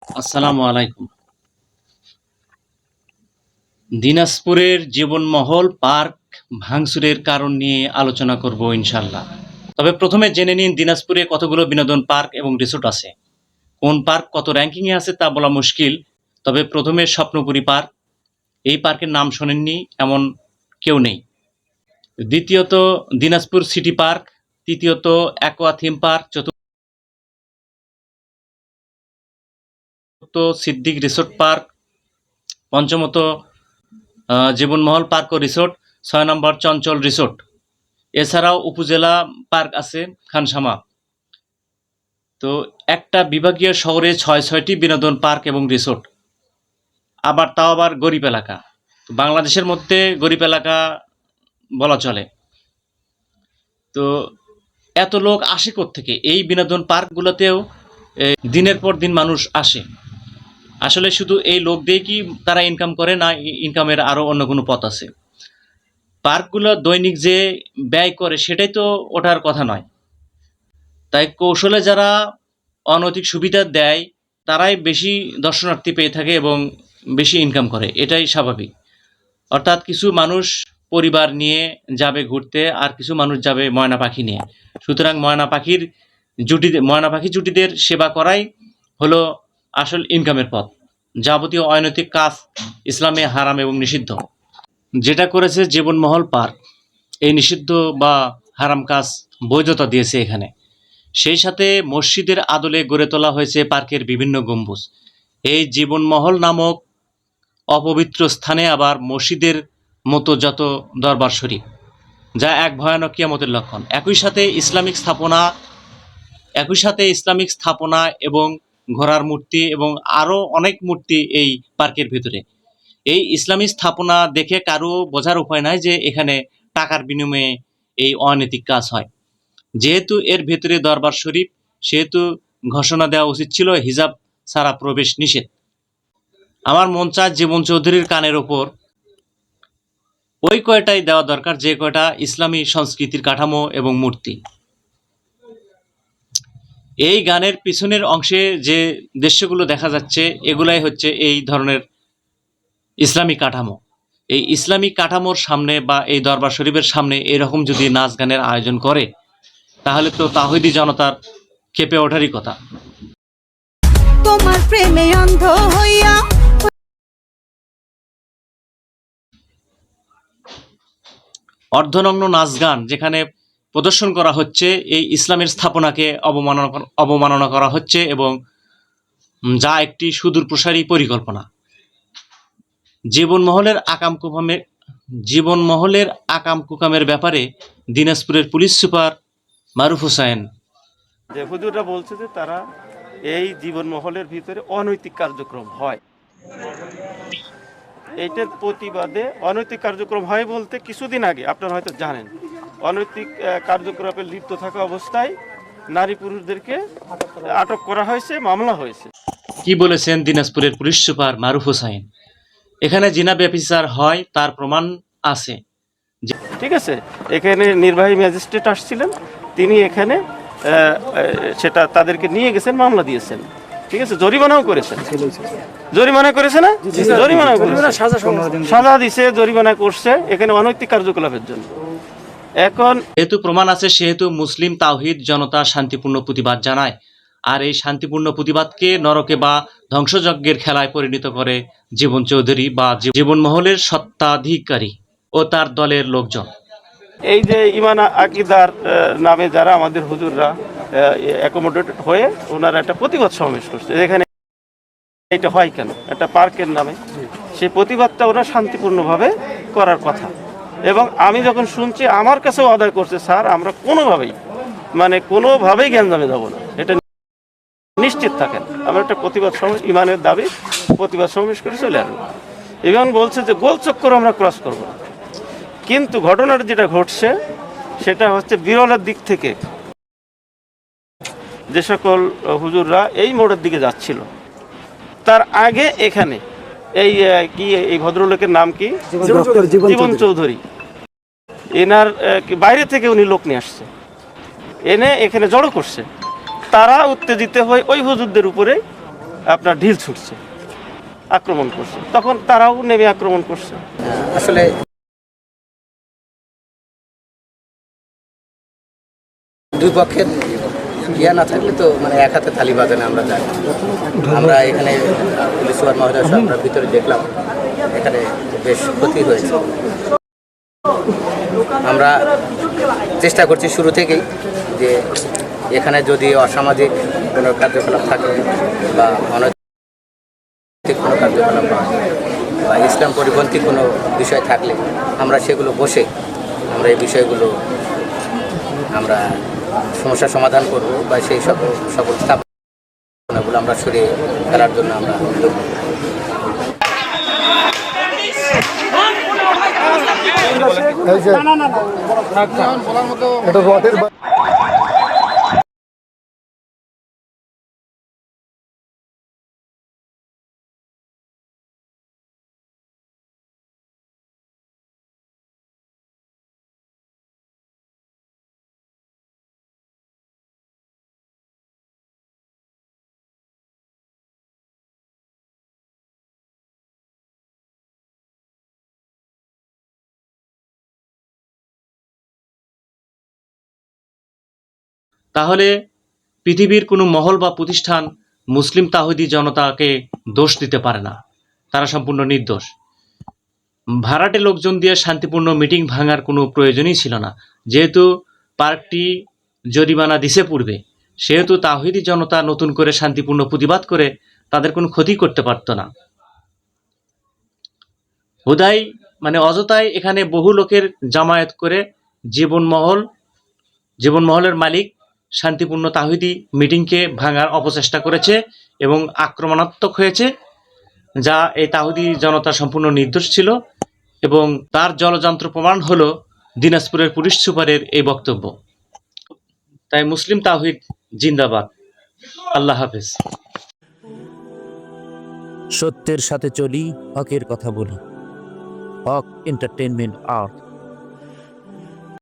আসসালামু আলাইকুম। দিনাজপুরের জীবনমহল পার্ক ভাঙচুরের কারণ নিয়ে আলোচনা করব ইনশাল্লাহ। তবে প্রথমে জেনে নিন দিনাজপুরে কতগুলো বিনোদন পার্ক এবং রিসোর্ট আছে। কোন পার্ক কত র্যাঙ্কিংয়ে আছে তা বলা মুশকিল। তবে প্রথমে স্বপ্নপুরী পার্ক, এই পার্কের নাম শোনেননি এমন কেউ নেই। দ্বিতীয়ত দিনাজপুর সিটি পার্ক, তৃতীয়ত অ্যাকোয়া থিম পার্ক, চতুর্থ সিদ্দিক রিসোর্ট পার্ক, পঞ্চমত জীবনমহল পার্ক ও রিসোর্ট, ৬ নম্বর চঞ্চল রিসোর্ট। এছাড়াও উপজেলা পার্ক আছে খানসামা। তো একটা বিভাগীয় শহরে ৬টি বিনোদন পার্ক এবং রিসোর্ট, তাও আবার গরিব এলাকা। তো বাংলাদেশের মধ্যে গরিব এলাকা বলা চলে। তো এত লোক আসে কোত্থেকে? এই বিনোদন পার্কগুলোতেও দিনের পর দিন মানুষ আসে। আসলে শুধু এই লোক দিয়ে কি তারা ইনকাম করে? না, ইনকামের আরও অন্য কোনো পথ আছে। পার্কগুলো দৈনিক যে ব্যয় করে সেটাই তো ওঠার কথা নয়। তাই কৌশলে যারা অনৈতিক সুবিধা দেয় তারাই বেশি দর্শনার্থী পেয়ে থাকে এবং বেশি ইনকাম করে, এটাই স্বাভাবিক। অর্থাৎ কিছু মানুষ পরিবার নিয়ে যাবে ঘুরতে, আর কিছু মানুষ যাবে ময়না পাখি নিয়ে। সুতরাং ময়না পাখি জুটিদের সেবা করাই হলো আসল ইনকামের পথ। যাবতীয় অনৈতিক কাজ ইসলামে হারাম এবং নিষিদ্ধ। যেটা করেছে জীবনমহল পার্ক, এই নিষিদ্ধ বা হারাম কাজ বৈধতা দিয়েছে এখানে। সেই সাথে মসজিদের আদলে গড়ে তোলা হয়েছে পার্কের বিভিন্ন গম্বুজ। এই জীবনমহল নামক অপবিত্র স্থানে আবার মসজিদের মতো যত দরবার শরীফ, যা এক ভয়ানক কিয়ামতের লক্ষণ। একই সাথে ইসলামিক স্থাপনা এবং ঘোড়ার মূর্তি এবং আরও অনেক মূর্তি এই পার্কের ভিতরে। এই ইসলামী স্থাপনা দেখে কারো বোঝার উপায় নাই যে এখানে টাকার বিনিময়ে এই অনৈতিক কাজ হয়। যেহেতু এর ভেতরে দরবার শরীফ, সেহেতু ঘোষণা দেওয়া উচিত ছিল হিজাব ছাড়া প্রবেশ নিষেধ। আমার মন চায় জীবন চৌধুরীর কানের ওপর ওই কয়টাই দেওয়া দরকার যে কয়টা ইসলামী সংস্কৃতির কাঠামো এবং মূর্তি। এই গানের পিছনের অংশে যে দৃশ্যগুলো দেখা যাচ্ছে এগুলাই হচ্ছে এই ধরনের ইসলামী কাঠামো। এই ইসলামী কাঠামোর সামনে বা এই দরবার শরীফের সামনে এরকম যদি নাচ গানের আয়োজন করে তাহলে তো তাওহীদি জনতার ক্ষেপে ওঠারই কথা। তোমার প্রেমে অন্ধ হইয়া অর্ধনগ্ন নাচ গান যেখানে প্রদর্শন করা হচ্ছে, এই ইসলামের স্থাপনাকে অবমাননা করা হচ্ছে এবং যা একটি সুদূর প্রসারী পরিকল্পনা। জীবনমহলের আকাম কুকামের ব্যাপারে দিনাজপুরের পুলিশ সুপার মারুফ হোসাইন। যে হুজুররা বলছে যে তারা এই জীবনমহলের ভিতরে অনৈতিক কার্যক্রম হয়, এইটার প্রতিবাদে অনৈতিক কার্যক্রম হয় বলতে কিছুদিন আগে আপনারা হয়তো জানেন অনৈতিক কার্যক্রমে লিপ্ত থাকা অবস্থায় নারী পুরুষদেরকে আটক করা হয়েছে, মামলা হয়েছে। কি বলেছেন দিনাজপুরের পুলিশ সুপার মারুফ হোসাইন? এখানে জিনা ব্যভিচার হয় তার প্রমাণ আছে। ঠিক আছে, এখানে নির্বাহী ম্যাজিস্ট্রেট আসছিলেন, তিনি এখানে সেটা তাদেরকে নিয়ে গেছেন, মামলা দিয়েছেন। ঠিক আছে, জরিমানাও করেছেন। জরিমানা করেছে না? জরিমানা করেছে, সাজা দিছে, জরিমানা করছে এখানে অনৈতিক কার্যকলাপের জন্য। এখন যেহেতু প্রমাণ আছে সেহেতু মুসলিম তাওহীদ জনতা শান্তিপূর্ণ প্রতিবাদ জানায়, আর এই শান্তিপূর্ণ প্রতিবাদকে নরকে বা ধ্বংসযজ্ঞের খেলায় পরিণত করে জীবন চৌধুরী বা জীবনমহলের সত্ত্বাধিকারী ও তার দলের লোকজন। এই যে ইমান আকিদার নামে যারা আমাদের হুজুররা অ্যাকোমোডেটেড হয়ে ওনারা একটা প্রতিবাদ সমাবেশ করছে, এখানে এটা হয় কেন একটা পার্কের নামে, সেই প্রতিবাদটা ওরা শান্তিপূর্ণভাবে করার কথা। এবং আমি যখন শুনছি আমার কাছেও আদায় করছে, স্যার আমরা কোনোভাবেই গ্যাঞ্জামে যাব না, এটা নিশ্চিত থাকেন। আমরা একটা প্রতিবাদ সমাবেশ, ইমানের দাবি প্রতিবাদ সমাবেশ করে চলে আসবো। এবং বলছে যে গোলচক্কর আমরা ক্রস করবো না। কিন্তু ঘটনাটা যেটা ঘটছে সেটা হচ্ছে বিরলের দিক থেকে যে সকল হুজুররা এই মোড়ের দিকে যাচ্ছিল, তার আগে এখানে এই ভদ্রলোকের নাম কি? জীবন চৌধুরী। এনার বাইরে থেকে উনি লোক নিয়ে আসছে, এনে এখানে জড়ো করছে। তারা উত্তেজিত হয়ে ওই হুজুরদের উপরে আপনার ঢিল ছুটছে, আক্রমণ করছে, তখন তারাও নেমে আক্রমণ করছে। আসলে দুই পক্ষের ইয়া না থাকলে তো মানে এক হাতে তালি বাজে না, আমরা জানি। আমরা এখানে পুলিশ সুপার মহোদয় সহ আমরা ভিতরে দেখলাম, এখানে বেশ ক্ষতি হয়েছে। আমরা চেষ্টা করছি শুরু থেকেই যে এখানে যদি অসামাজিক কোনো কার্যকলাপ থাকে বা অনৈতিক কোনো কার্যকলাপ বা ইসলাম পরিপন্থী কোনো বিষয় থাকলে আমরা সেগুলো বসে আমরা এই বিষয়গুলো আমরা সমস্যার সমাধান করব বা সেই সকল স্থাপনাগুলো আমরা সরিয়ে ফেলার জন্য আমরা উদ্যোগ নেব। তাহলে পৃথিবীর কোনো মহল বা প্রতিষ্ঠান মুসলিম তাওহীদি জনতাকে দোষ দিতে পারে না, তারা সম্পূর্ণ নির্দোষ। ভাড়াটে লোকজন দিয়ে শান্তিপূর্ণ মিটিং ভাঙার কোনো প্রয়োজনই ছিল না। যেহেতু পার্কটি জরিমানা দিছে পূর্বে, সেহেতু তাওহীদি জনতা নতুন করে শান্তিপূর্ণ প্রতিবাদ করে তাদের কোনো ক্ষতি করতে পারত না। হুদাই মানে অযথাই এখানে বহু লোকের জামায়াত করে জীবনমহলের মালিক শান্তিপূর্ণ তাওহীদি মিটিংকে ভাঙার অপচেষ্টা করেছে এবং আক্রমণাত্মক হয়েছে, যা এই তাওহীদি জনতা সম্পূর্ণ নির্দোষ ছিল। এবং তার জলযন্ত্র প্রমাণ হলো দিনাজপুরের পুলিশ সুপারের এই বক্তব্য। তাই মুসলিম তাওহীদ জিন্দাবাদ। আল্লাহ হাফেজ। সত্যের সাথে চলি, হকের কথা বলি। হক এন্টারটেইনমেন্ট আর্ট।